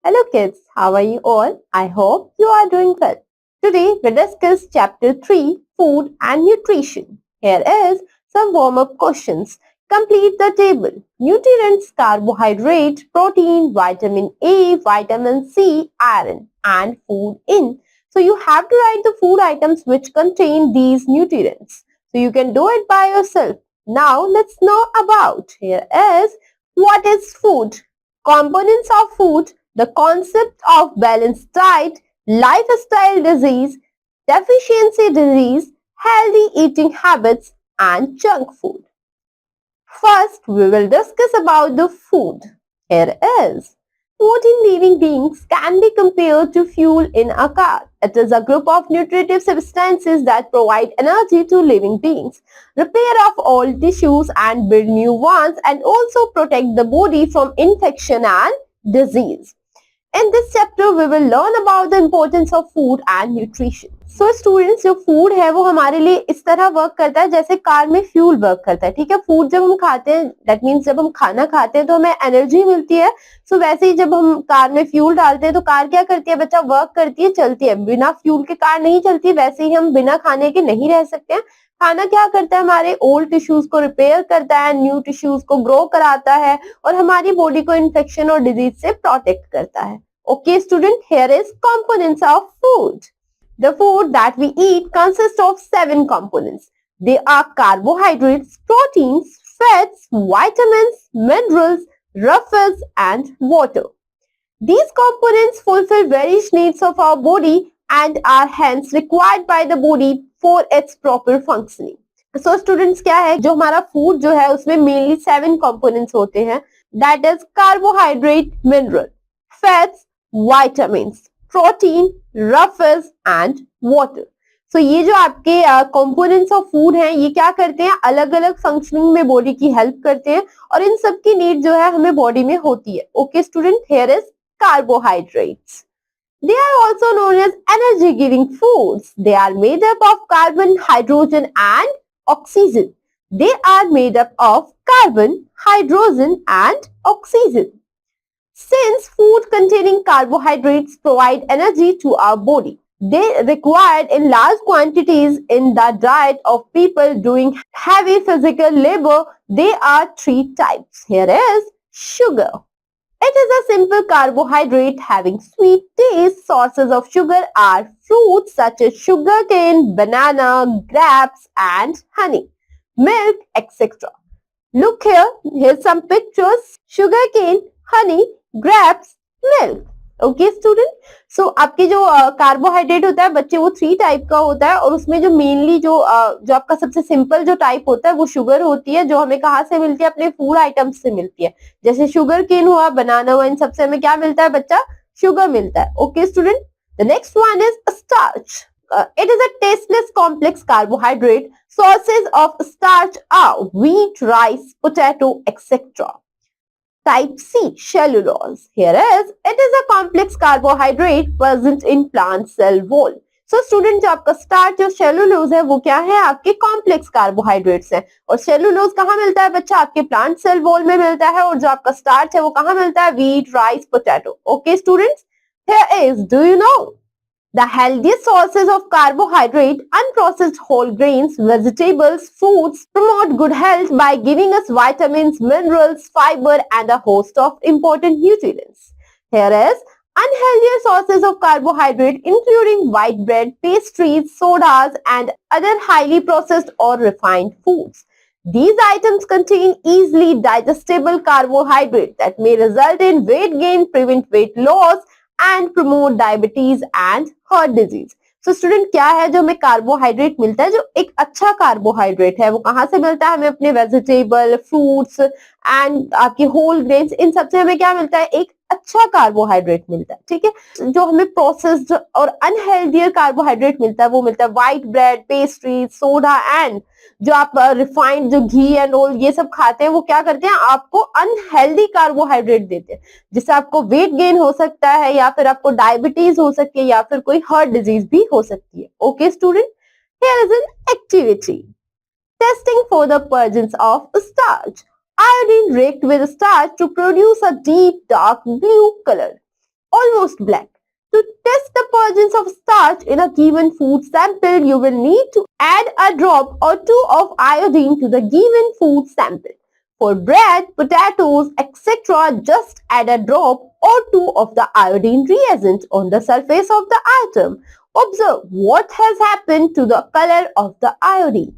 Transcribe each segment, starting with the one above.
Hello kids, how are you all? I hope you are doing well. Today we discuss chapter 3, Food and Nutrition. Here is some warm-up questions. Complete the table. Nutrients, carbohydrate, protein, vitamin A, vitamin C, iron and food in. So you have to write the food items which contain these nutrients. So you can do it by yourself. Now let's know about. Here is what is food. Components of food, the concept of balanced diet, lifestyle disease, deficiency disease, healthy eating habits, and junk food. First, we will discuss about the food. Here is. Food in living beings can be compared to fuel in a car. It is a group of nutritive substances that provide energy to living beings, repair of old tissues and build new ones, and also protect the body from infection and disease. In this chapter, we will learn about the importance of food and nutrition. So students, जो food है वो हमारे लिए इस तरह work करता है जैसे कार में फ्यूल वर्क करता है. ठीक है, फूड जब हम खाते हैं, दैट मीन्स जब हम खाना खाते हैं तो हमें एनर्जी मिलती है. सो वैसे ही जब हम कार में फ्यूल डालते हैं तो कार क्या करती है बच्चा, वर्क करती है, चलती है. बिना फ्यूल के कार नहीं चलती. वैसे ही हम बिना खाने के नहीं रह सकते हैं. खाना क्या करता है, हमारे ओल्ड टिश्यूज को रिपेयर करता है, न्यू टिश्यूज को ग्रो कराता है और हमारी बॉडी को इन्फेक्शन और डिजीज से प्रोटेक्ट करता है. Okay, student, here is components of food. The food that we eat consists of 7 components. They are carbohydrates, proteins, fats, vitamins, minerals, rough and water. These components fulfill various needs of our body and are hence required by the body for its proper functioning. So students, क्या है जो हमारा food जो है उसमें mainly 7 components होते हैं. That is carbohydrate, mineral, fats, vitamins, protein, rough and water. So ये जो आपके components of food हैं ये क्या करते हैं, अलग अलग functioning में body की help करते हैं और इन सब की need जो है हमें body में होती है. Okay student, here is carbohydrates. They are also known as energy giving foods. They are made up of carbon, hydrogen and oxygen. They are made up of carbon, hydrogen and oxygen. Since food containing carbohydrates provide energy to our body, they required in large quantities in the diet of people doing heavy physical labor. They are 3 types. Here is sugar. It is a simple carbohydrate having sweet taste. Sources of sugar are fruits such as sugarcane, banana, grapes and honey, milk, etc. Look here, here's some pictures. Sugarcane, honey, grapes, milk. Okay student, so आपके जो carbohydrate होता है बच्चे वो 3 type का होता है और उसमें जो मेनली जो आपका सबसे सिंपल जो टाइप होता है वो शुगर होती है जो हमें कहाँ से मिलती है, अपने फूड आइटम्स से मिलती है. जैसे शुगर केन हुआ, बनाना हुआ, इन सबसे हमें क्या मिलता है बच्चा, शुगर मिलता है. Okay student, the next one is starch. It is a tasteless complex carbohydrate. Sources of starch are wheat, rice, potato, etc. Type C, cellulose. Here is, it is a complex carbohydrate present in plant cell wall. So student, जो आपका starch और cellulose है वो क्या है, आपके complex carbohydrates है. और cellulose कहाँ मिलता है बच्चा, आपके plant cell wall में मिलता है. और जो आपका starch है वो कहाँ मिलता है, wheat, rice, potato. Okay students, here is, do you know the healthiest sources of carbohydrate, unprocessed whole grains, vegetables, fruits promote good health by giving us vitamins, minerals, fiber and a host of important nutrients. Here is unhealthier sources of carbohydrate including white bread, pastries, sodas and other highly processed or refined foods. These items contain easily digestible carbohydrate that may result in weight gain, prevent weight loss and promote diabetes and heart disease. So student, क्या है जो हमें carbohydrate मिलता है, जो एक अच्छा carbohydrate है वो कहाँ से मिलता है, हमें अपने वेजिटेबल, फ्रूट्स एंड आपके होल ग्रेन्स, इन सबसे हमें क्या मिलता है, एक अच्छा कार्बोहाइड्रेट मिलता है. ठीक है, जो हमें प्रोसेस्ड और अनहेल्दियर कार्बोहाइड्रेट मिलता है वो मिलता है white bread, pastry, soda and जो आप रिफाइंड जो घी एंड ऑल ये सब खाते हैं वो क्या करते हैं, आपको अनहेल्दी कार्बोहाइड्रेट देते हैं जिससे आपको वेट गेन हो सकता है या फिर आपको डायबिटीज हो सकती है या फिर कोई हार्ट डिजीज भी हो सकती है. Okay student, here is an activity. Testing for the presence of starch. Iodine reacts with starch to produce a deep dark blue color. almost black. To test the presence of starch in a given food sample, you will need to add a drop or two of iodine to the given food sample. For bread, potatoes, etc., just add a drop or two of the iodine reagent on the surface of the item. Observe what has happened to the color of the iodine.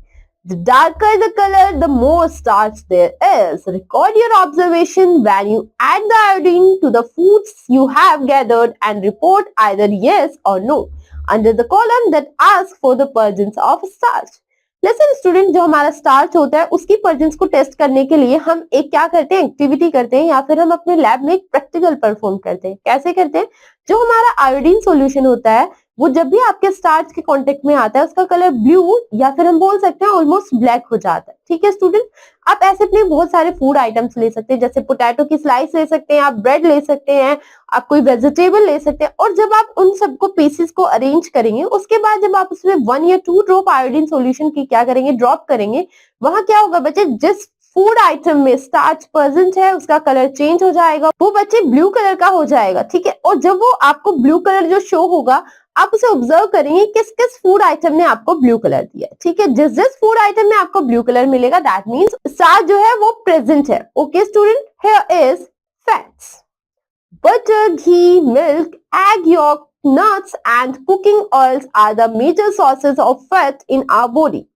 The darker the color, the more starch there is. Record your observation when you add the iodine to the foods you have gathered and report either yes or no under the column that asks for the presence of starch. Lesson student, जो हमारा starch होता है उसकी presence को test करने के लिए हम एक क्या करते हैं, एक्टिविटी करते हैं या फिर हम अपने लैब में एक प्रैक्टिकल परफॉर्म करते हैं. कैसे करते हैं? जो हमारा आयोडीन सॉल्यूशन होता है वो जब भी आपके स्टार्च के कांटेक्ट में आता है उसका कलर ब्लू या फिर हम बोल सकते हैं ऑलमोस्ट ब्लैक हो जाता है. ठीक है स्टूडेंट, आप ऐसे अपने बहुत सारे फूड आइटम्स ले सकते हैं, जैसे पोटैटो की स्लाइस ले सकते हैं, आप ब्रेड ले सकते हैं, आप कोई वेजिटेबल ले सकते हैं. और जब आप उन सबको पीसेस को अरेंज करेंगे उसके बाद जब आप उसमें 1 या 2 ड्रॉप आयोडीन सॉल्यूशन की क्या करेंगे, ड्रॉप करेंगे, वहां क्या होगा बच्चे, जिस फूड आइटम में स्टार्च प्रेजेंट है उसका कलर चेंज हो जाएगा, वो बच्चे ब्लू कलर का हो जाएगा. ठीक है, और जब वो आपको ब्लू कलर जो शो होगा आप उसे ऑब्जर्व करेंगे किस किस फूड आइटम ने आपको ब्लू कलर दिया. ठीक है, जिस जिस फूड आइटम में आपको ब्लू कलर मिलेगा दैट मींस स्टार्च जो है वो प्रेजेंट है. Okay student, here is fats. Butter, ghee, milk, egg yolk, nuts and cooking oils are the major sources of fat in our body.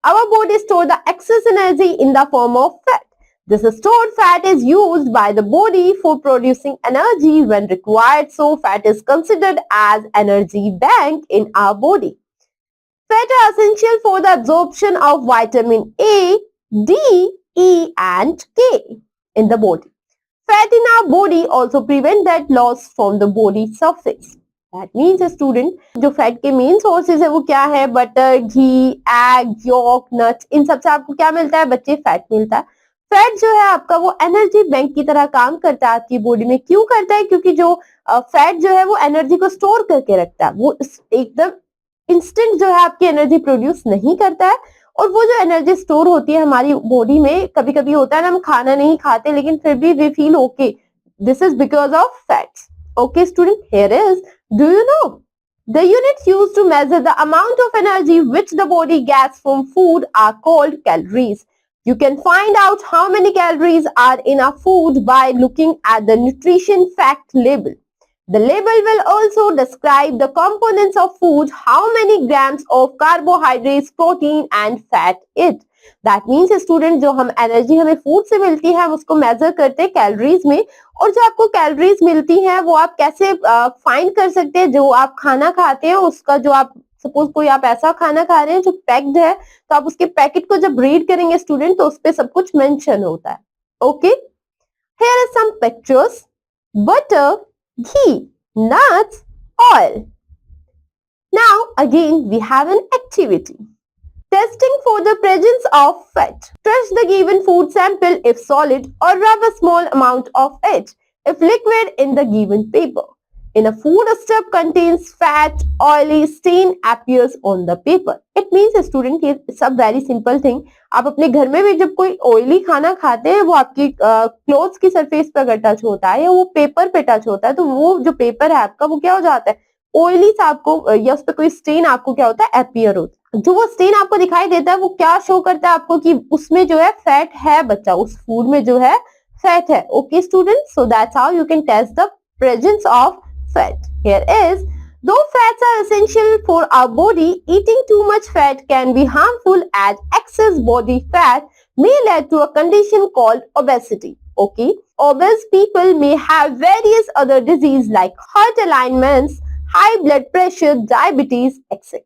Our body stores the excess energy in the form of fat. This stored fat is used by the body for producing energy when required, so fat is considered as energy bank in our body. Fat are essential for the absorption of vitamin A, D, E and K in the body. Fat in our body also prevent that loss from the body surface. That means student, जो fat के main sources है वो क्या है, butter, घी, egg, York, nuts, इन सब से आपको क्या मिलता है बच्चे, फैट मिलता है. फैट जो है आपका वो एनर्जी बैंक की तरह काम करता है आपकी बॉडी में. क्यों करता है? क्योंकि जो फैट जो है वो एनर्जी को स्टोर करके रखता है, वो एकदम इंस्टेंट जो है आपकी एनर्जी प्रोड्यूस नहीं करता है. और वो जो एनर्जी स्टोर होती है हमारी बॉडी में, कभी कभी होता है ना हम खाना नहीं खाते लेकिन फिर भी we feel okay, this is because of fats. Okay student, here is, do you know? The units used to measure the amount of energy which the body gets from food are called calories. You can find out how many calories are in a food by looking at the nutrition fact label. The label will also describe the components of food, how many grams of carbohydrates, protein and fat it. That means student, जो हम energy हमें food से मिलती है हम उसको major करते हैं कैलोरीज में, और जो आपको कैलोरीज मिलती हैं वो आप कैसे फाइंड कर सकते हैं, जो आप खाना खाते हैं उसका, जो आप सपोज कोई आप ऐसा खाना खा रहे हैं जो पैक्ड है तो आप उसके पैकेट को जब रीड करेंगे स्टूडेंट तो उस पर सब कुछ मेंशन होता है. Okay, here are some pictures. Butter, ghee, nuts, oil. Now again we have an activity. Testing for the presence of fat. Touch the given food sample if solid or rub a small amount of it if liquid in the given paper. In a food stuff contains fat, oily stain appears on the paper. It means student, ये सब very simple thing. आप अपने घर में भी जब कोई oily खाना खाते हैं वो आपकी क्लोथ्स की सरफेस पर अगर टच होता है या वो पेपर पे टच होता है तो वो जो पेपर है आपका वो क्या हो जाता है, ऑयली सा आपको, या उस पर कोई स्टेन आपको क्या होता है, अपीयर होता है. जो वो स्टेन आपको दिखाई देता है वो क्या शो करता है आपको कि उसमें जो है फैट है बच्चा, उस फूड में जो है फैट है. Okay student, so that's how you can test the presence of fat. Here is, though fats are essential for our body, eating too much fat can be harmful as excess body fat may lead to a condition called obesity. Okay, obese people may have various other diseases like heart alignments, high blood pressure, diabetes, etc.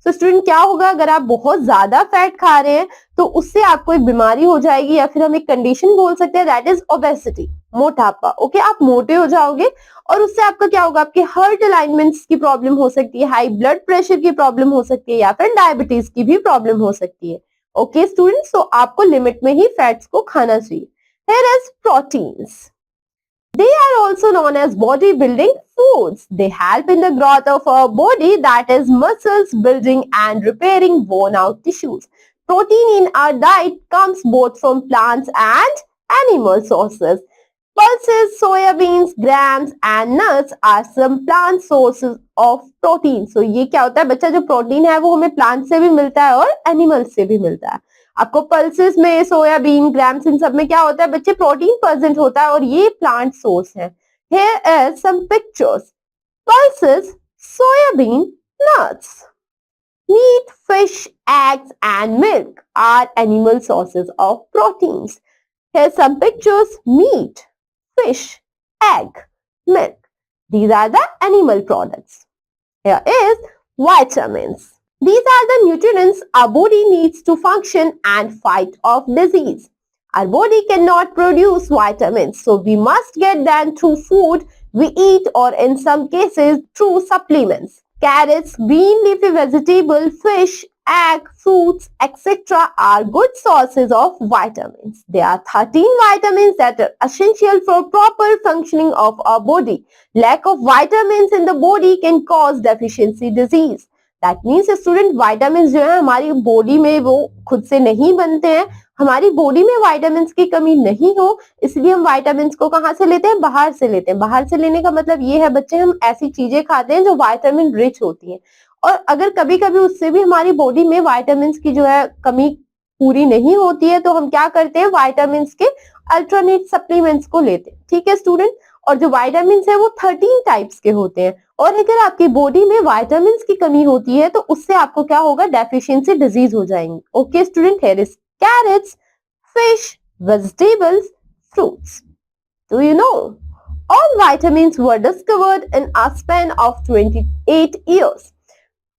तो student क्या होगा, अगर आप बहुत ज्यादा fat खा रहे हैं तो उससे आपको एक बीमारी हो जाएगी या फिर हम एक कंडीशन बोल सकते हैं, दैट इज ओबेसिटी, मोटापा. ओके, आप मोटे हो जाओगे और उससे आपका क्या होगा, आपके हार्ट अलाइनमेंट्स की प्रॉब्लम हो सकती है, हाई ब्लड प्रेशर की प्रॉब्लम हो सकती है या फिर डायबिटीज की भी प्रॉब्लम हो सकती है. ओके स्टूडेंट्स, तो आपको लिमिट में ही फैट्स को खाना चाहिए. Here is proteins. They are also known as bodybuilding foods. They help in the growth of our body, that is muscles building and repairing worn out tissues. Protein in our diet comes both from plants and animal sources. Pulses, soyabeans, grams and nuts are some plant sources of protein. So ये क्या होता है बच्चा, जो protein है वो हमें plant से भी मिलता है और एनिमल से भी मिलता है. आपको पल्सेस में सोयाबीन, ग्राम्स, इन सब में क्या होता है बच्चे, प्रोटीन प्रेजेंट होता है और ये प्लांट सोर्स है. Here is some pictures. Pulses, soybean, nuts. Meat, fish, eggs and milk are animal sources of proteins. Here's some pictures. Meat, fish, egg, milk. These are the animal products. Here is vitamins. These are the nutrients our body needs to function and fight off disease. Our body cannot produce vitamins, so we must get them through food we eat or in some cases through supplements. Carrots, green leafy vegetable, fish, egg, fruits, etc. are good sources of vitamins. There are 13 vitamins that are essential for proper functioning of our body. Lack of vitamins in the body can cause deficiency disease. That means student vitamins जो है हमारी body में वो खुद से नहीं बनते हैं. हमारी बॉडी में vitamins की कमी नहीं हो, इसलिए हम vitamins को कहाँ से लेते हैं, बाहर से लेते हैं. बाहर से लेने का मतलब ये है बच्चे, हम ऐसी चीजें खाते हैं जो vitamin rich होती हैं. और अगर कभी कभी उससे भी हमारी बॉडी में vitamins की जो है कमी पूरी नहीं होती है, तो हम क्या करते हैं, vitamins के अल्टरनेट सप्लीमेंट्स को लेते हैं. ठीक है स्टूडेंट. और जो vitamins है वो 13 टाइप्स के होते हैं. और अगर आपकी बॉडी में vitamins की कमी होती है तो उससे आपको क्या होगा, डेफिशिएंसी डिजीज हो जाएंगी. Okay student. Here is carrots, fish, vegetables, fruits. Do you know? All vitamins were discovered in a span of 28 years.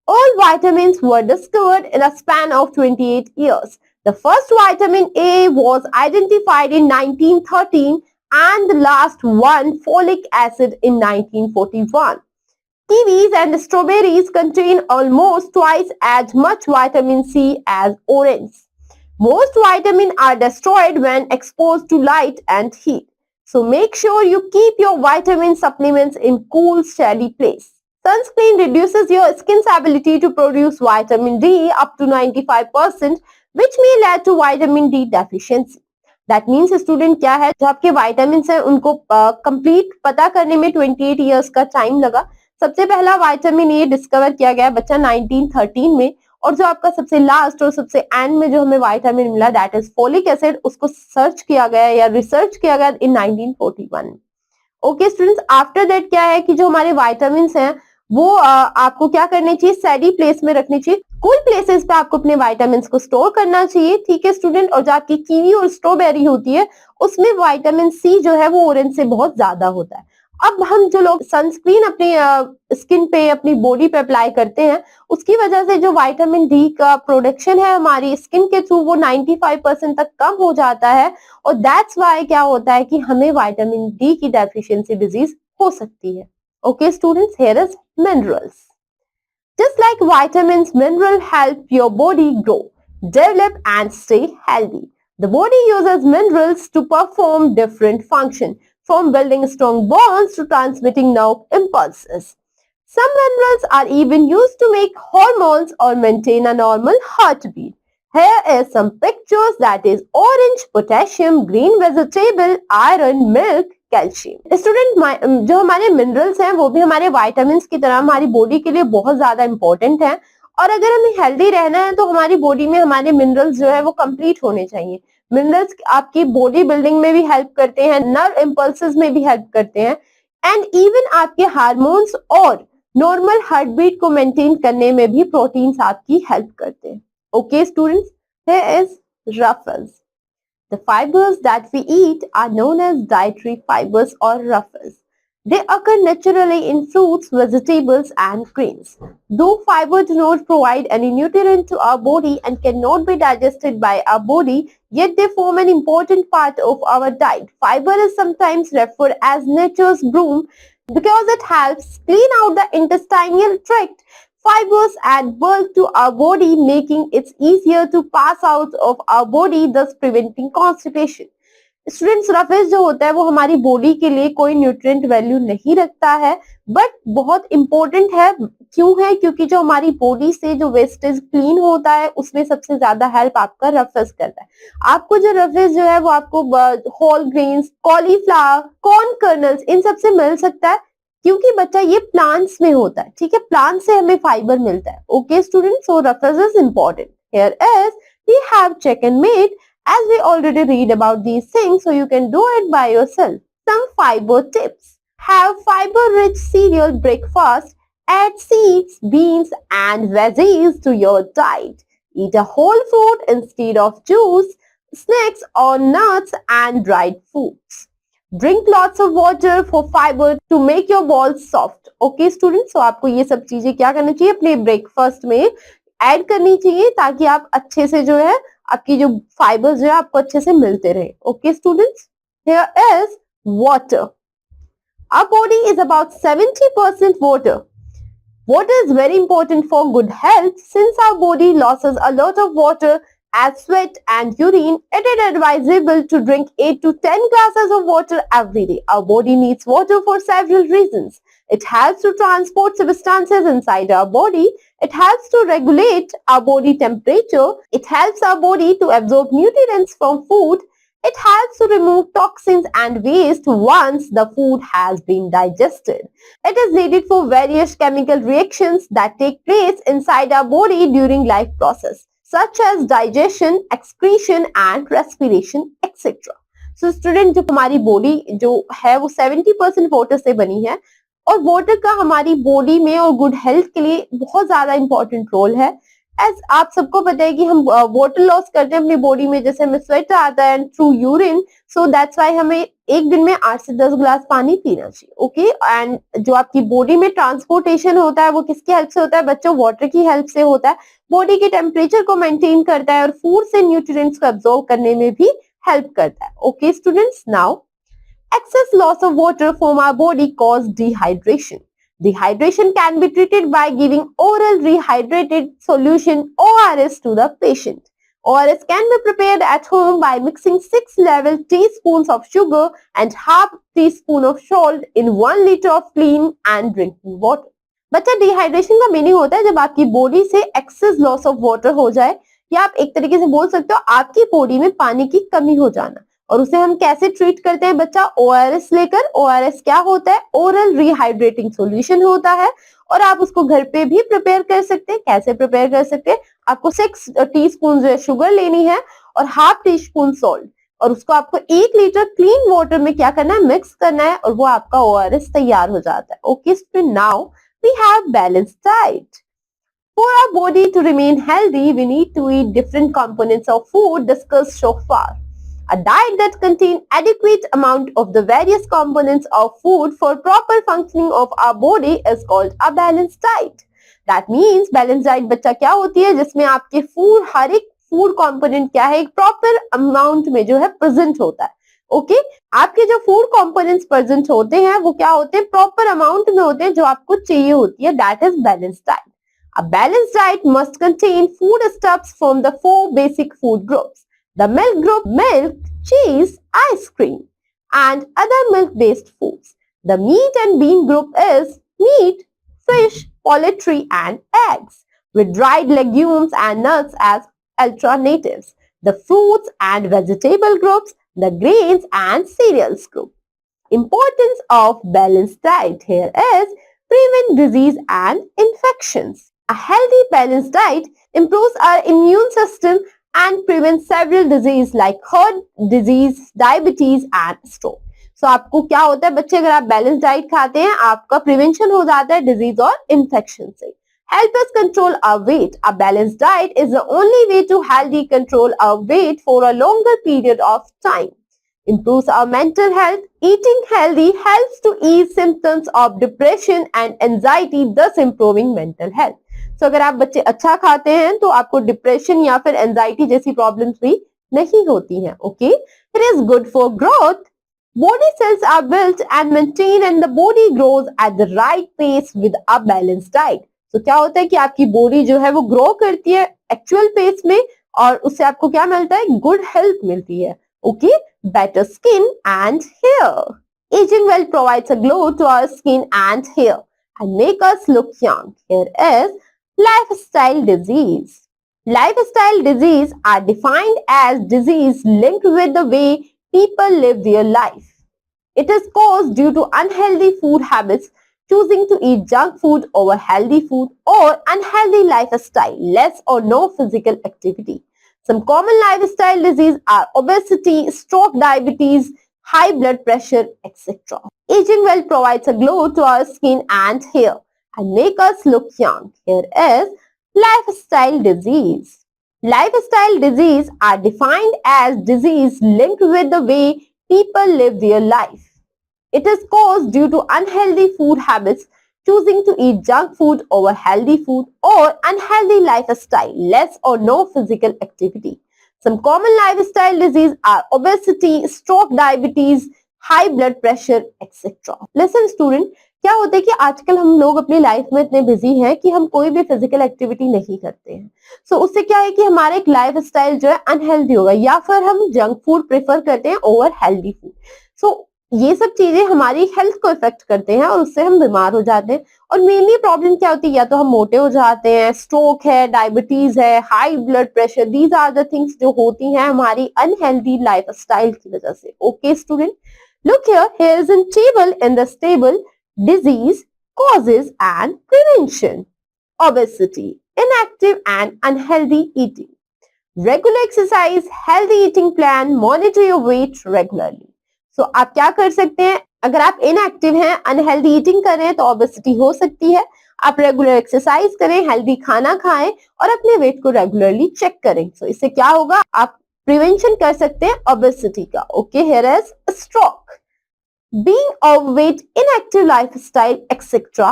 All vitamins were discovered in a span of 28 years. The first vitamin A was identified in 1913 and the last one, folic acid, in 1941. Kiwis and strawberries contain almost twice as much vitamin C as oranges. Most vitamins are destroyed when exposed to light and heat. So make sure you keep your vitamin supplements in cool, shady place. Sunscreen reduces your skin's ability to produce vitamin D up to 95%, which may lead to vitamin D deficiency. That means student क्या है, जो आपके vitamins हैं उनको complete पता करने में 28 years का time लगा. सबसे पहला vitamin A डिस्कवर किया गया बच्चा 1913 में, और जो आपका सबसे लास्ट और सबसे एंड में जो हमें विटामिन मिला दैट इज फोलिक एसिड, उसको सर्च किया गया या रिसर्च किया गया इन 1941. Okay students. आफ्टर दैट क्या है कि जो हमारे विटामिन हैं वो आपको क्या करने चाहिए, सैडी प्लेस में रखनी चाहिए. कूल प्लेसेस पे आपको अपने विटामिन को स्टोर करना चाहिए. ठीक है स्टूडेंट. और जो आपकी कीवी और स्ट्रॉबेरी होती है उसमें विटामिन सी जो है वो ऑरेंज से बहुत ज्यादा होता है. अब हम जो लोग सनस्क्रीन अपनी स्किन पे, अपनी बॉडी पे अप्लाई करते हैं, उसकी वजह से जो विटामिन डी का प्रोडक्शन है हमारी स्किन के थ्रू वो 95% तक कम हो जाता है. और दैट्स वाई क्या होता है कि हमें विटामिन डी की डेफिशिएंसी डिजीज हो सकती है. Okay students. Here is minerals. Just like vitamins, minerals help your body grow, develop and stay healthy. The body uses minerals to perform different functions, from building strong bonds to transmitting nerve impulses. Some minerals are even used to make hormones or maintain a normal heartbeat. Here is some pictures, that is orange, potassium, green vegetable, iron, milk, calcium. Student जो हमारे minerals हैं वो भी हमारे vitamins की तरह हमारी body के लिए बहुत ज्यादा इंपॉर्टेंट है. और अगर हमें हेल्दी रहना है तो हमारी बॉडी में हमारे मिनरल्स जो है वो कंप्लीट होने चाहिए. मिनरल्स आपकी बॉडी बिल्डिंग में भी हेल्प करते हैं, नर्व इम्पल्सेस में भी हेल्प करते हैं, एंड इवन आपके हार्मोन्स और नॉर्मल हार्ट बीट को मेंटेन करने में भी प्रोटीन्स आपकी हेल्प करते हैं. Okay students. Here is ruffles. The fibers that we eat are known as dietary fibers or ruffles. They occur naturally in fruits, vegetables and grains. Though fibers do not provide any nutrient to our body and cannot be digested by our body, yet they form an important part of our diet. Fiber is sometimes referred as nature's broom because it helps clean out the intestinal tract. Fibers add bulk to our body, making it easier to pass out of our body, thus preventing constipation. Students, roughage जो होता है वो हमारी body के लिए कोई nutrient value नहीं रखता है, बट बहुत इंपॉर्टेंट है क्यों है? क्योंकि जो हमारी बॉडी से जो वेस्टेज क्लीन होता है उसमें सबसे ज्यादा हेल्प आपका रफेज करता है। आपको जो रफेज जो है वो आपको whole grains, cauliflower, corn kernels इन सब से मिल सकता है, क्योंकि बच्चा ये प्लांट्स में होता है, ठीक है, प्लांट से हमें फाइबर मिलता है। Okay student, so roughage is important. Here is we have check and mate, as we already read about these things, so you can do it by yourself. Some fiber tips. Have fiber-rich cereal breakfast. Add seeds, beans and veggies to your diet. Eat a whole fruit instead of juice, snacks or nuts and dried foods. Drink lots of water for fiber to make your balls soft. Okay students, so आपको ये सब चीजें क्या करना चाहिए? अपने breakfast में add करनी चाहिए ताकि आप अच्छे से जो है आपकी जो फाइबर्स जो है आपको अच्छे से मिलते रहे। Okay students, here is water. Our body is about 70% water. Water is very important for good health. Since our body loses a lot of water as sweat and urine, it is advisable to drink 8 to 10 glasses of water every day. Our body needs water for several reasons. It helps to transport substances inside our body. It helps to regulate our body temperature. It helps our body to absorb nutrients from food. It helps to remove toxins and waste once the food has been digested. It is needed for various chemical reactions that take place inside our body during life process, such as digestion, excretion and respiration, etc. So student, जो हमारी body जो है वो 70% water से बनी है, और water का हमारी बॉडी में और गुड हेल्थ के लिए बहुत ज्यादा इंपॉर्टेंट रोल है। एज आप सबको पता है कि हम वाटर लॉस करते हैं अपनी बॉडी में, जैसे हमें स्वेट आता है through urine, so that's why हमें एक दिन में 8 से 10 ग्लास पानी पीना चाहिए। ओके, एंड जो आपकी बॉडी में ट्रांसपोर्टेशन होता है वो किसकी हेल्प से होता है बच्चों? वाटर की हेल्प से होता है। बॉडी के टेम्परेचर को मेंटेन करता है और फूड से न्यूट्रिएंट्स को एब्जॉर्ब करने में भी हेल्प करता है। Okay students, now excess loss of water from our body causes dehydration. Dehydration can be treated by giving oral rehydrated solution ORS to the patient. ORS can be prepared at home by mixing 6 level teaspoons of sugar and half teaspoon of salt in 1 liter of clean and drinking water. बच्चा, dehydration का meaning होता है जब आपकी body से access loss of water हो जाए, या आप एक तरीके से बोल सकते हो आपकी बॉडी में पानी की कमी हो जाना। और उसे हम कैसे ट्रीट करते हैं बच्चा? ओआरएस लेकर। ओआरएस क्या होता है? ओरल रिहाइड्रेटिंग सॉल्यूशन होता है, और आप उसको घर पे भी प्रिपेयर कर सकते हैं। कैसे प्रिपेयर कर सकते हैं? आपको 6 टीस्पून जो है शुगर लेनी है और हाफ टीस्पून सॉल्ट, और उसको आपको 1 लीटर क्लीन वाटर में क्या करना है? मिक्स करना है, और वो आपका ओआरएस तैयार हो जाता है। Okay, now we have balanced diet. For our body to remain healthy, we need to eat different components of food discussed so far. A diet that contains adequate amount of the various components of food for proper functioning of our body is called a balanced diet. That means balanced diet बच्चा क्या होती है? जिसमें आपके food, हर एक food component क्या है, एक प्रॉपर अमाउंट में जो है प्रेजेंट होता है। ओके, आपके जो फूड कंपोनेंट्स प्रेजेंट होते हैं वो क्या होते हैं? प्रॉपर अमाउंट में होते हैं जो आपको चाहिए होती है। That is balanced diet. A balanced diet must contain foodstuffs from the 4 basic food groups. The milk group, milk, cheese, ice cream, and other milk-based foods. The meat and bean group is meat, fish, poultry, and eggs, with dried legumes and nuts as alternatives. The fruits and vegetable groups, the grains and cereals group. Importance of balanced diet here is prevent disease and infections. A healthy balanced diet improves our immune system and prevents several diseases like heart disease, diabetes and stroke. So आपको क्या होता है बच्चे, अगर आप balance diet खाते हैं आपका प्रिवेंशन हो जाता है डिजीज और इन्फेक्शन से। Help us control our weight. A balanced diet is the only way to healthy control our weight for a longer period of time. Improves our mental health. Eating healthy helps to ease symptoms of depression and anxiety, thus improving mental health. So अगर आप बच्चे अच्छा खाते हैं तो आपको depression या फिर एंजाइटी जैसी प्रॉब्लम्स भी नहीं होती हैं। Okay, it is good for growth. Body cells are built and maintained and the body grows at the right pace with a balanced diet. So क्या होता है कि आपकी बॉडी जो है वो ग्रो करती है एक्चुअल पेस में, और उससे आपको क्या मिलता है? गुड हेल्थ मिलती है। Okay, better skin and hair. Aging well provides a glow to our skin and hair. and make us look young. Here is lifestyle disease. Lifestyle disease are defined as disease linked with the way people live their life. It is caused due to unhealthy food habits, choosing to eat junk food over healthy food, or unhealthy lifestyle, less or no physical activity. Some common lifestyle diseases are obesity, stroke, diabetes, high blood pressure, etc. Aging well provides a glow to our skin and hair and make us look young. Here is lifestyle disease. Lifestyle disease are defined as disease linked with the way people live their life. It is caused due to unhealthy food habits, choosing to eat junk food over healthy food, or unhealthy lifestyle, less or no physical activity. Some common lifestyle diseases are obesity, stroke, diabetes, high blood pressure etcetera. Listen student, क्या होता है कि आजकल हम लोग अपनी life में इतने बिजी हैं कि हम कोई भी फिजिकल एक्टिविटी नहीं करते हैं. सो उससे क्या है कि हमारा एक लाइफ स्टाइल जो है अनहेल्दी होगा, या फिर हम जंक फूड प्रेफर करते हैं ओवर हेल्दी फूड. सो ये सब चीजें हमारी हेल्थ को इफेक्ट करते हैं और उससे हम बीमार हो जाते हैं. और मेनली प्रॉब्लम क्या होती है, या तो हम मोटे हो जाते हैं, स्ट्रोक है, डायबिटीज है, high blood pressure. These are the things जो होती हैं हमारी अनहेल्दी लाइफ स्टाइल की वजह से. Okay student, look here is a table in this table: disease, causes and prevention. Obesity, inactive and unhealthy eating, regular exercise, healthy eating plan, monitor your weight regularly. So आप क्या कर सकते हैं, अगर आप इनएक्टिव हैं, अनहेल्दी ईटिंग कर रहे हैं तो ओबेसिटी हो सकती है. आप रेगुलर एक्सरसाइज करें, हेल्दी खाना खाएं और अपने वेट को रेगुलरली चेक करें. So इससे क्या होगा, आप प्रिवेंशन कर सकते हैं ओबेसिटी का. Okay, here is stroke. Being overweight, inactive lifestyle etcetera.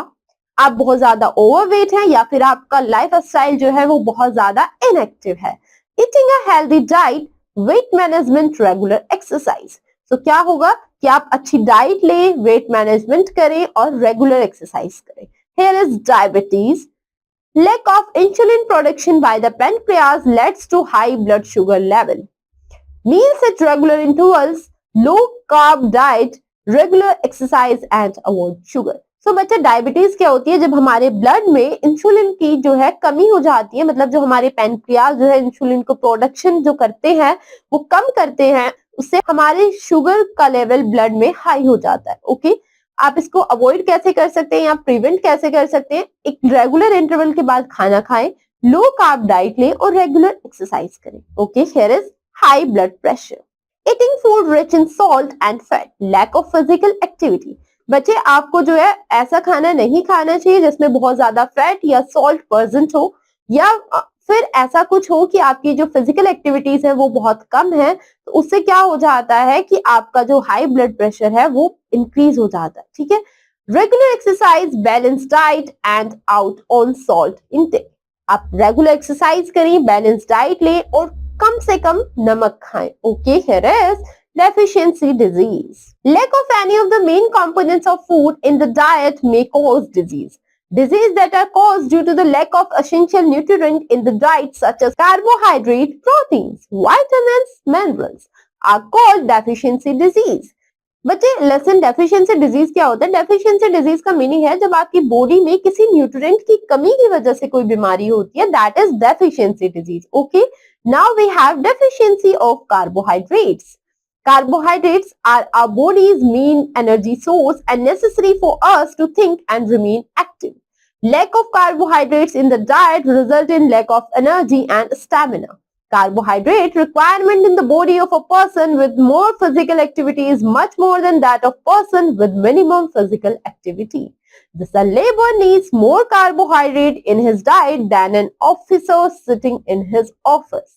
आप बहुत ज्यादा ओवरवेट हैं या फिर आपका लाइफस्टाइल जो है वो बहुत ज्यादा इनएक्टिव है. Eating a healthy diet, weight management, regular exercise. तो क्या होगा कि आप अच्छी डाइट लें, वेट मैनेजमेंट करें और रेगुलर एक्सरसाइज करें. Here is diabetes. Lack of insulin production by the pancreas leads to high blood sugar level. Meals at regular intervals, low carb diet, regular exercise and avoid sugar. So बच्चा, diabetes क्या होती है, जब हमारे blood में insulin की जो है कमी हो जाती है, मतलब जो हमारे पैनक्रियाज जो है इंसुलिन को प्रोडक्शन जो करते हैं वो कम करते हैं, उससे हमारे शुगर का लेवल ब्लड में हाई हो जाता है. ओके, आप इसको अवॉइड कैसे कर सकते हैं या प्रिवेंट कैसे कर सकते हैं, एक रेगुलर इंटरवल के बाद खाना खाएं, लो कार्ब डाइट लें और रेगुलर एक्सरसाइज करें. Okay, here is high blood pressure. Eating food rich in salt and fat, lack of physical activity. बच्चे, आपको जो है ऐसा खाना नहीं खाना चाहिए जिसमें बहुत ज्यादा फैट या सॉल्ट प्रेजेंट हो, या फिर ऐसा कुछ हो कि आपकी जो फिजिकल एक्टिविटीज है वो बहुत कम है. तो उससे क्या हो जाता है कि आपका जो हाई ब्लड प्रेशर है वो इंक्रीज हो जाता है. ठीक है. Regular exercise, balance diet and out on salt intake. आप रेगुलर एक्सरसाइज करें, बैलेंस डाइट लें और कम से कम नमक खाएं. Okay, here is deficiency disease. Lack of any of the main components of food in the diet may cause disease. Disease that are caused due to the lack of essential nutrient in the diet such as carbohydrate, proteins, vitamins, minerals are called deficiency disease. बच्चे, lesson deficiency disease क्या होता है? Deficiency disease का meaning है जब आपकी body में किसी न्यूट्रिएंट की कमी की वजह से कोई बीमारी होती है, that is deficiency disease. Okay, now we have deficiency of carbohydrates. Carbohydrates are our body's main energy source and necessary for us to think and remain active. Lack of carbohydrates in the diet result in lack of energy and stamina. Carbohydrate requirement in the body of a person with more physical activity is much more than that of person with minimum physical activity. Thus, a laborer needs more carbohydrate in his diet than an officer sitting in his office.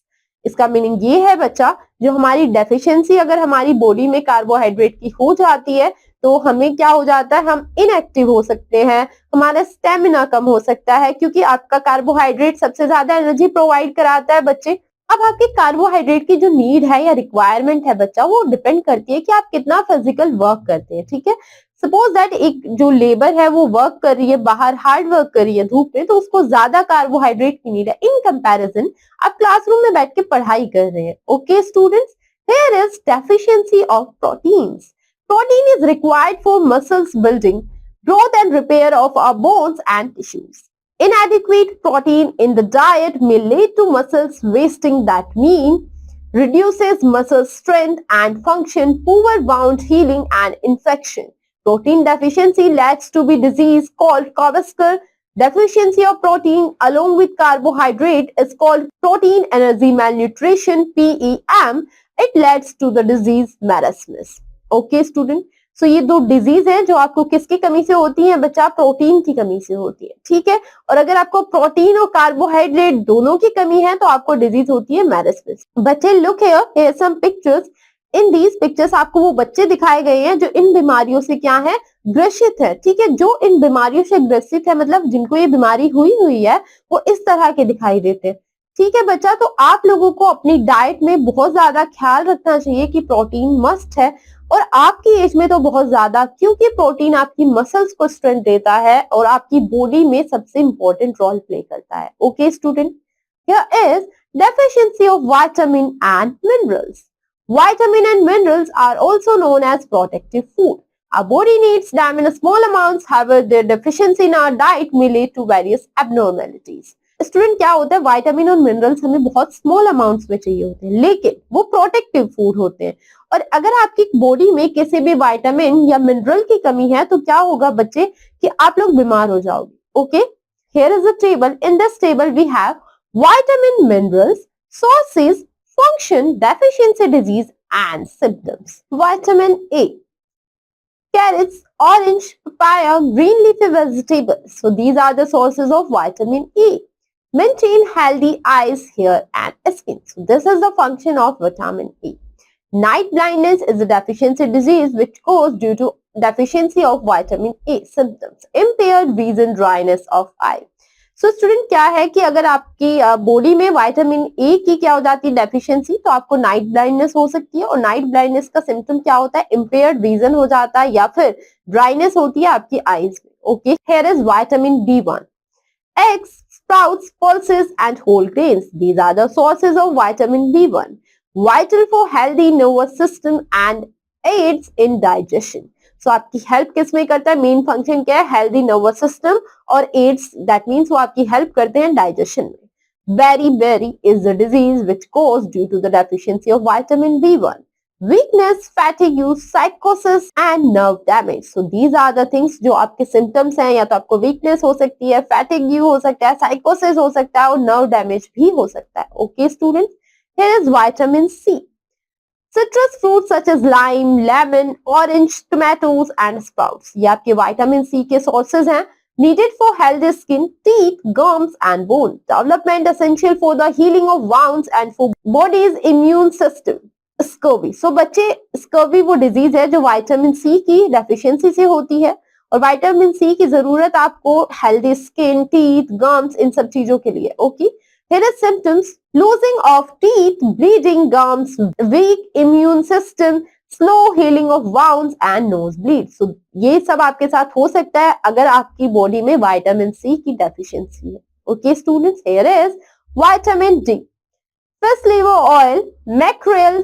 इसका meaning ये है बच्चा, जो हमारी deficiency अगर हमारी body में carbohydrate की हो जाती है तो हमें क्या हो जाता है, हम इनएक्टिव हो सकते हैं, हमारा स्टेमिना कम हो सकता है, क्योंकि आपका कार्बोहाइड्रेट सबसे ज्यादा एनर्जी प्रोवाइड कराता है. बच्चे, अब आपके कार्बोहाइड्रेट की जो नीड है या रिक्वायरमेंट है बच्चा, वो डिपेंड करती है कि आप कितना फिजिकल वर्क करते हैं. ठीक है. सपोज दैट एक जो लेबर है वो वर्क कर रही है, बाहर हार्ड वर्क कर रही है धूप में, तो उसको ज्यादा कार्बोहाइड्रेट की नीड है इन कंपैरिजन आप क्लासरूम में बैठ के पढ़ाई कर रहे हैं. Okay students, here is deficiency of proteins. Protein is required for muscles building, growth and repair of our bones and tissues. Inadequate protein in the diet may lead to muscles wasting, that mean reduces muscle strength and function, poor wound healing and infection. Protein deficiency leads to be disease called Kovaskar. Deficiency of protein along with carbohydrate is called protein energy malnutrition, PEM. It leads to the disease marasmus. Okay student, सो ये दो disease है जो आपको किसकी कमी से होती है बच्चा, प्रोटीन की कमी से होती है, ठीक है। और अगर आपको प्रोटीन और कार्बोहाइड्रेट दोनों की कमी है तो आपको डिजीज होती है मैरस्मस। बच्चे look here some pictures, in these pictures आपको वो बच्चे दिखाए गए हैं जो इन बीमारियों से क्या है, ग्रसित है, ठीक है। जो इन बीमारियों से ग्रसित है मतलब जिनको ये बीमारी हुई है वो इस तरह के दिखाई देते हैं, ठीक है बच्चा। तो आप लोगों को अपनी डाइट में बहुत ज्यादा ख्याल रखना चाहिए कि प्रोटीन मस्ट है, और आपकी एज में तो बहुत ज्यादा, क्योंकि प्रोटीन आपकी मसल्स को स्ट्रेंथ देता है और आपकी बॉडी में सबसे इंपॉर्टेंट रोल प्ले करता है। Okay student, here is deficiency of vitamin and minerals. Vitamin and minerals are also known as protective food. Our body needs them in small amounts, however their deficiency in our diet may lead to various abnormalities. Student क्या होता है, vitamin और minerals हमें बहुत small amounts में चाहिए होते हैं लेकिन वो प्रोटेक्टिव फूड होते हैं, और अगर आपकी बॉडी में किसी भी विटामिन या मिनरल की कमी है तो क्या होगा बच्चे कि आप लोग बीमार हो जाओगे। Okay, here is a table, in this table we have vitamin, minerals, sources, function, deficiency, disease and symptoms. Vitamin A, carrots, orange, papaya, green leafy vegetables. So these are the sources of vitamin E. Maintain healthy eyes, hair and skin. So this is the function of vitamin E. Night blindness is a deficiency disease which caused due to deficiency of vitamin A. Symptoms: impaired vision, dryness of eye. So student क्या है कि अगर आपकी body में vitamin A की क्या हो जाती है डेफिशिएंसी, तो आपको नाइट ब्लाइंडनेस हो सकती है, और नाइट ब्लाइंडनेस का सिम्टम क्या होता है, इंपेयर्ड विजन हो जाता है या फिर ड्राइनेस होती है आपकी आईज में। Okay, here is vitamin B1. Eggs, sprouts, pulses and whole grains. These are the sources of vitamin B1. Vital for healthy nervous system and aids in digestion. So आपकी हेल्प किस में करता है, main function क्या है, healthy nervous system, और aids that means वो आपकी हेल्प करते हैं डाइजेशन में। Beri is the disease which cause due to the deficiency of vitamin B1. Weakness, fatigue, साइकोसिस and nerve damage. So these are the things जो आपके symptoms हैं, या तो आपको वीकनेस हो सकती है, फैटिग हो सकता है, साइकोसिस हो सकता है और नर्व डैमेज भी हो सकता है। Okay student, here is vitamin C. Citrus fruits such as lime, lemon, orange, tomatoes and sprouts. ये आपके विटामिन C के sources हैं. Needed for healthy skin, teeth, gums and bone. Development essential for the healing of wounds and for body's immune system. Scurvy. So बच्चे, scurvy वो disease है जो vitamin C की deficiency से होती है, और विटामिन C की जरूरत आपको हेल्दी स्किन, टीथ, गम्स, इन सब चीजों के लिए। Okay, here is symptoms: losing of teeth, bleeding gums, weak immune system, slow healing of wounds and nosebleed. So ये सब आपके साथ हो सकता है अगर आपकी बॉडी में विटामिन C की डेफिशिएंसी है। Okay students, here is vitamin D. Fish liver oil, mackerel,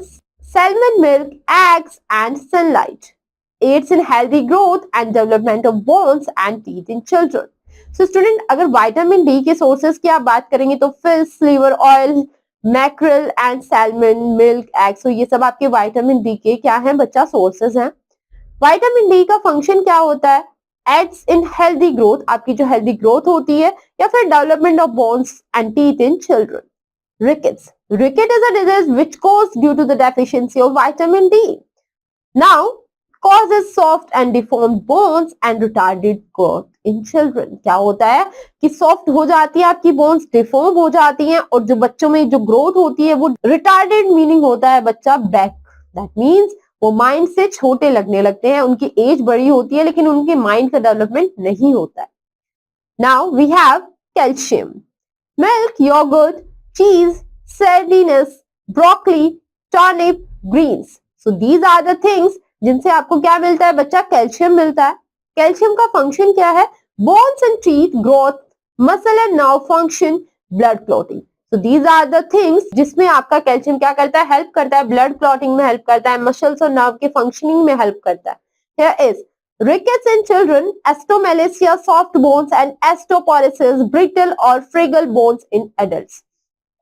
salmon milk, eggs and sunlight. Aids in healthy growth and development of bones and teeth in children. So student, अगर vitamin D के sources की आप बात करेंगे तो fish, liver oil, mackerel and salmon, milk, eggs, तो ये सब आपके विटामिन डी के क्या हैं बच्चा, सोर्सेज हैं। विटामिन डी का फंक्शन क्या होता है, एड्स इन हेल्दी ग्रोथ, आपकी जो हेल्दी ग्रोथ होती है, या फिर development of bones and teeth in children. Rickets. Ricket is a disease which caused due to the deficiency of vitamin D. Now, causes soft and deformed bones and retarded growth in children. क्या होता है कि soft हो जाती है आपकी bones, deform हो जाती हैं, और जो बच्चों में जो ग्रोथ होती है वो रिटार्डेड मीनिंग होता है बच्चा बैक, दैट मीन्स वो माइंड से छोटे लगने लगते हैं, उनकी एज बड़ी होती है लेकिन उनके माइंड का डेवलपमेंट नहीं होता है। Now we have calcium. Milk, yoghurt, cheese, sardines, broccoli, turnip, greens. So these are the things जिनसे आपको क्या मिलता है बच्चा, कैल्शियम मिलता है। कैल्शियम का फंक्शन क्या है, bones and teeth growth, muscle and nerve function, blood clotting. So these are the things जिसमें आपका कैल्शियम क्या करता है, हेल्प करता है, ब्लड क्लॉटिंग में हेल्प करता है, मसल्स और नर्व के फंक्शनिंग में हेल्प करता है। Here is Rickets in children, Osteomalacia soft bones and osteoporosis brittle or fragile bones in adults.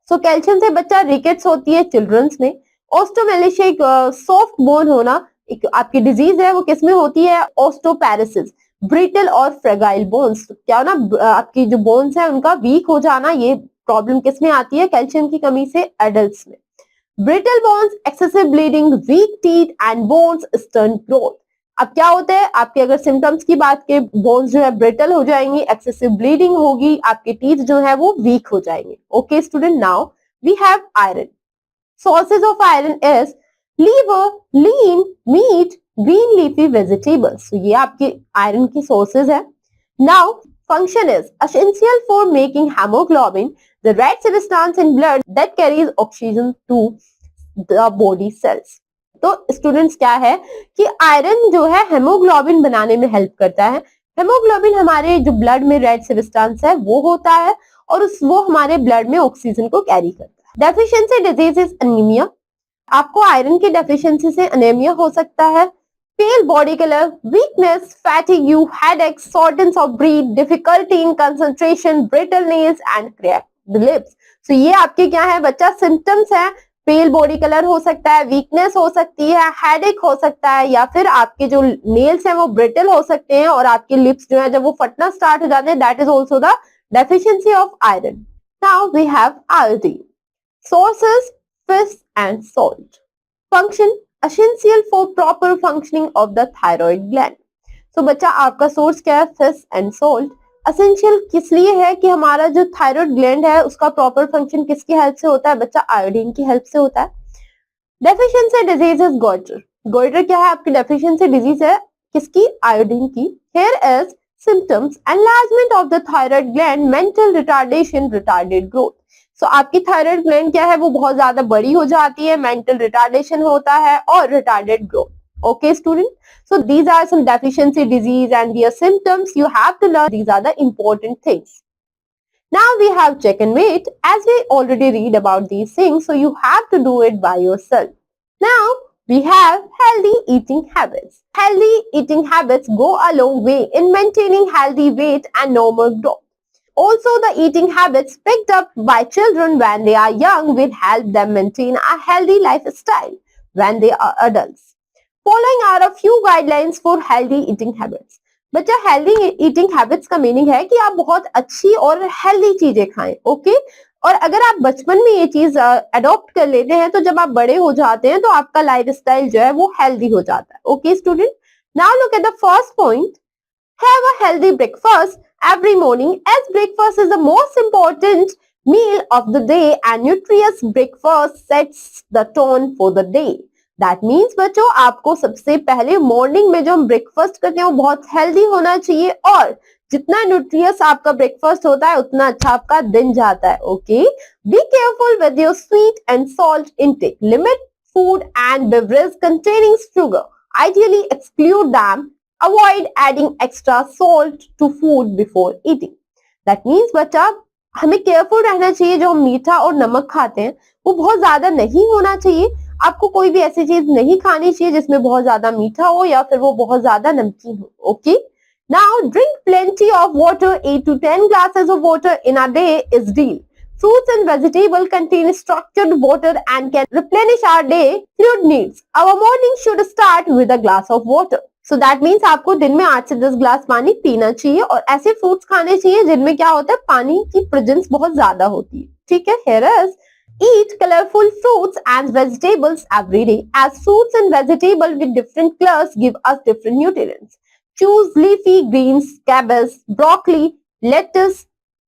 So calcium से बच्चा रिकेट्स होती है चिल्ड्रंस में, ऑस्टोमेलेशिया एक सॉफ्ट बोन होना एक आपकी डिजीज है, वो किसमें होती है, ऑस्टोपैरासिस, ब्रिटल और फ्रेगाइल बोन्स, क्या ना आपकी जो बोन्स है उनका वीक हो जाना, ये प्रॉब्लम किसमें आती है, कैल्शियम की कमी से एडल्ट्स में। Brittle bones, excessive bleeding, weak teeth and bones, stunt growth. अब क्या होता है, आपके अगर सिम्टम्स की बात के, बोन्स जो है ब्रिटल हो जाएंगी, एक्सेसिव ब्लीडिंग होगी, आपके टीथ जो है वो वीक हो जाएंगे। Okay student, now we have iron. Sources of iron is liver, lean meat, green leafy vegetables. ये आपके आयरन की सोर्सेज है। Now function is essential for making hemoglobin, the red substance in blood that carries oxygen to the body cells. तो students क्या है कि iron जो है हेमोग्लोबिन बनाने में हेल्प करता है। हेमोग्लोबिन हमारे जो ब्लड में रेड सब्सटेंस है वो होता है और वो हमारे ब्लड में ऑक्सीजन को कैरी करता है। Deficiency disease is anaemia. आपको आयरन की डेफिशिएंसी से एनीमिया हो सकता है। Pale body color, weakness, fatigue, headache, shortness of breath, difficulty in concentration, brittle nails and cracked lips. So ये आपके क्या है बच्चा सिम्टम्स है। पेल बॉडी कलर हो सकता है, वीकनेस हो सकती है, हेडेक हो सकता है, या फिर आपके जो नेल्स हैं वो ब्रिटल हो सकते हैं और आपके लिप्स जो है जब वो फटना स्टार्ट हो जाते हैं, that is also the deficiency of iron. Now we have iodine. Sources fish and salt. Function essential for proper functioning of the thyroid gland. So बच्चा आपका सोर्स क्या है, फिश एंड सॉल्ट। एसेंशियल किस लिए है कि हमारा जो थायराइड ग्लैंड है उसका प्रॉपर फंक्शन किसकी हेल्प से होता है बच्चा, आयोडीन की हेल्प से होता है। Deficiency disease is goitre. Goitre क्या है आपकी डेफिशिएंसी डिजीज है किसकी, आयोडीन की। Here is symptoms enlargement of the thyroid gland, mental retardation, retarded growth. So आपकी थायराइड ग्लैंड क्या है वो बहुत ज्यादा बड़ी हो जाती है, मेंटल रिटार्डेशन होता है और retarded growth. Okay student, so these are some deficiency disease and their symptoms, you have to learn, these are the important things. Now we have check and wait, as we already read about these things, so you have to do it by yourself. Now we have healthy eating habits. Healthy eating habits go a long way in maintaining healthy weight and normal growth. Also, the eating habits picked up by children when they are young will help them maintain a healthy lifestyle when they are adults. Following are a few guidelines for healthy eating habits. बच्चा healthy eating habits का meaning है कि आप बहुत अच्छी और healthy चीजें खाएं, ओके। और अगर आप बचपन में ये चीज अडॉप्ट कर लेते हैं तो जब आप बड़े हो जाते हैं तो आपका लाइफस्टाइल जो है वो हेल्दी हो जाता है। Okay student, now look at the first point, have a healthy breakfast every morning, as breakfast is the most important meal of the day and nutritious breakfast sets the tone for the day. That means बच्चों आपको सबसे पहले morning में जो हम breakfast करते हैं वो बहुत हेल्दी होना चाहिए और जितना न्यूट्रियस आपका ब्रेकफास्ट होता है उतना अच्छा आपका दिन जाता है। Okay, be careful with your sweet and salt intake, limit food and beverage containing sugar, ideally exclude them, avoid adding extra salt to food before eating. That means बच्चा हमें केयरफुल रहना चाहिए, जो हम मीठा और नमक खाते हैं वो बहुत ज्यादा नहीं होना चाहिए। आपको कोई भी ऐसी चीज नहीं खानी चाहिए जिसमें बहुत ज्यादा मीठा हो या फिर वो बहुत ज्यादा नमकीन हो। Okay, now drink plenty of water, 8 to 10 glasses of water in a day is deal. Fruits and vegetables contain structured water and can replenish our day fluid needs. Our morning should start with a glass of water. So that means आपको दिन में 8 से 10 glass पानी पीना चाहिए और ऐसे fruits खाने चाहिए जिनमें क्या होता है, पानी की प्रेजेंस बहुत ज्यादा होती है। ठीक है, here is eat colorful fruits and vegetables every day, as fruits and vegetables with different colors give us different nutrients. Choose leafy greens, cabbage, broccoli, lettuce,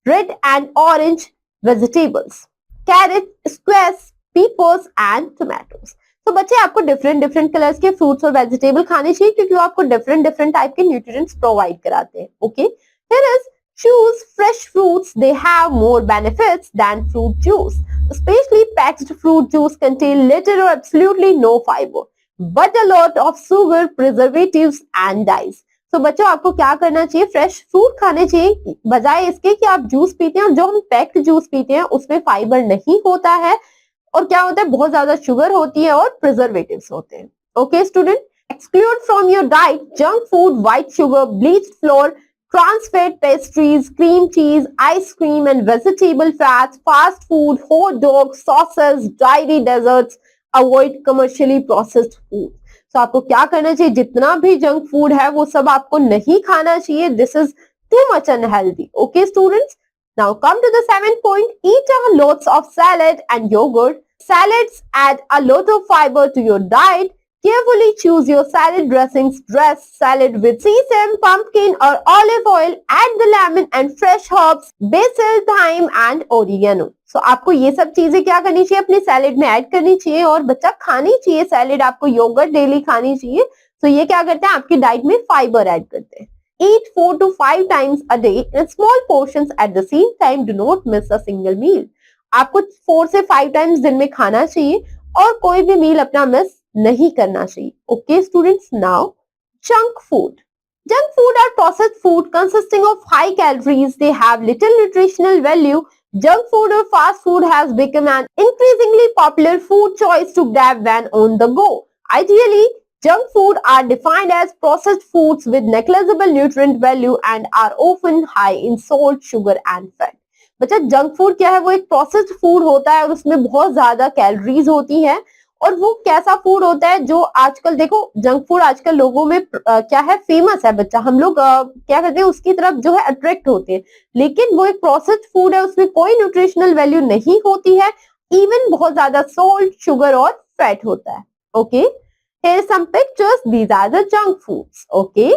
red and orange vegetables, carrot, squash, peppers and tomatoes. तो बच्चे आपको different colours के fruits और vegetable खाने चाहिए क्योंकि वो आपको डिफरेंट टाइप के न्यूट्रिएंट्स प्रोवाइड कराते हैं। Okay, here is choose fresh fruits, they have more benefits than fruit juice, especially packaged fruit juice contain little or absolutely no fiber but a lot of sugar, preservatives and dyes. तो बच्चों आपको क्या करना चाहिए, fresh fruit खाने चाहिए बजाय इसके कि आप जूस पीते हैं और जो हम पैक्ड जूस पीते हैं उसमें फाइबर नहीं होता है और क्या होता है, बहुत ज्यादा शुगर होती है और प्रिजर्वेटिव्स होते हैं। Okay student, Exclude from your diet junk food, white sugar, bleached flour, trans fat pastries, cream cheese, ice cream and vegetable fats, fast food, hot dogs, sauces, dairy desserts. Avoid commercially processed food. So आपको क्या करना चाहिए, जितना भी junk food है वो सब आपको नहीं खाना चाहिए. This is too much unhealthy. Okay, students? Now come to the seventh point. Eat lots of salad and yogurt. Salads add a lot of fiber to your diet. Carefully choose your salad dressings. Dress salad with sesame, pumpkin or olive oil. Add the lemon and fresh herbs, basil, thyme and oregano. So आपको ये सब चीजें क्या करनी चाहिए, अपने salad में add करनी चाहिए और बच्चा खानी चाहिए सैलेड. आपको योगर्ट डेली खानी चाहिए. तो ये क्या करते हैं, आपकी डाइट में फाइबर ऐड करते हैं. Eat 4 to 5 times a day in small portions at the same time. Do not miss a single meal. आपको 4 से 5 टाइम्स दिन में खाना चाहिए और कोई भी मील अपना मिस नहीं करना चाहिए. Okay, students? Now, junk food. Junk food are processed food consisting of high calories. They have little nutritional value. Junk food or fast food has become an increasingly popular food choice to grab when on the go. Ideally, junk food are defined as processed foods with negligible nutrient value and are often high in salt, sugar and fat. बच्चा junk food क्या है, वो एक processed food होता है और उसमें बहुत ज्यादा कैलोरीज होती हैं. और वो कैसा फूड होता है जो आजकल देखो, जंक फूड आजकल लोगों में क्या है, फेमस है. बच्चा हम लोग क्या करते हैं, उसकी तरफ जो है अट्रैक्ट होते हैं. लेकिन वो एक प्रोसेस्ड फूड है, उसमें कोई न्यूट्रिशनल वैल्यू नहीं होती है. इवन बहुत ज्यादा सोल्ट, शुगर और फैट होता है. Okay, here are some pictures. These are the junk foods. Okay,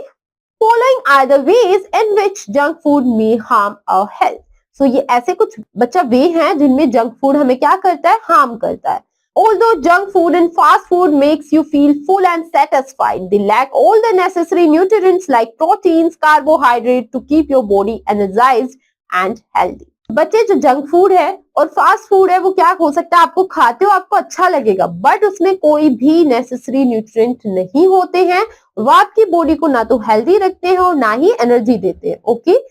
following are the ways in which junk food may harm our health. So ये ऐसे कुछ बच्चा वे हैं जिनमें जंक फूड हमें क्या करता है, हार्म करता है. Although junk food and fast food makes you feel full and satisfied, they lack all the necessary nutrients like proteins, carbohydrates to keep your body energized and healthy. बच्चे जो junk food है और fast food है वो क्या हो सकता है, आपको खाते हो आपको अच्छा लगेगा बट उसमें कोई भी नेसेसरी न्यूट्रिएंट नहीं होते हैं. वो आपकी बॉडी को ना तो हेल्दी रखते हैं और ना ही एनर्जी देते हैं. Okay,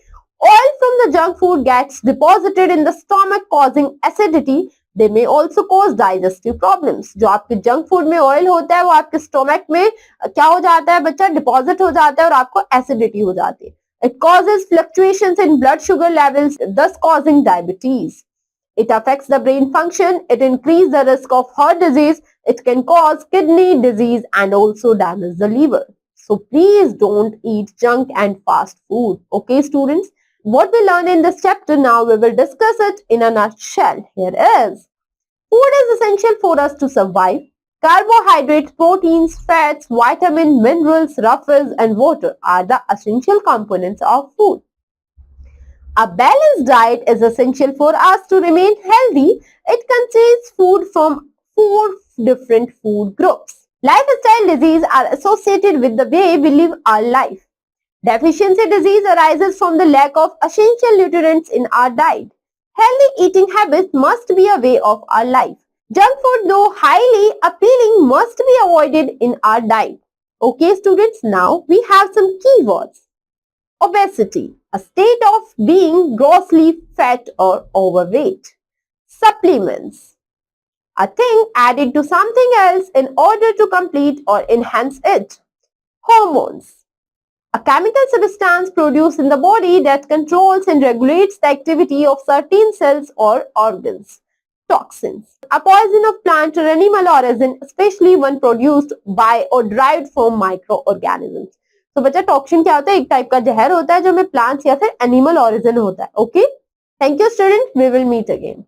oil from the junk food gets deposited in the stomach causing acidity. They may also cause digestive problems. जो आपके जंक फूड में ऑयल होता है वो आपके स्टोमक में क्या हो जाता है बच्चा, डिपॉजिट हो जाता है और आपको एसिडिटी हो जाती है. It causes fluctuations in blood sugar levels, thus causing diabetes. It affects the brain function. It increases the risk of heart disease. It can cause kidney disease and also damage the liver. So please don't eat junk and fast food. Okay, students? What we learn in this chapter now, we will discuss it in a nutshell. Here is: food is essential for us to survive. Carbohydrates, proteins, fats, vitamins, minerals, ruffles and water are the essential components of food. A balanced diet is essential for us to remain healthy. It contains food from 4 different food groups. Lifestyle diseases are associated with the way we live our life. Deficiency disease arises from the lack of essential nutrients in our diet. Healthy eating habits must be a way of our life. Junk food, though highly appealing, must be avoided in our diet. Okay, students, now we have some keywords. Obesity, a state of being grossly fat or overweight. Supplements, a thing added to something else in order to complete or enhance it. Hormones, a chemical substance produced in the body that controls and regulates the activity of certain cells or organs. Toxins, a poison of plant or animal origin, especially one produced by or derived from microorganisms. तो बच्चा toxin क्या होता है, एक type का जहर होता है जो हमें प्लांट्स या फिर एनिमल ओरिजिन होता है. Okay, thank you student, we will meet again.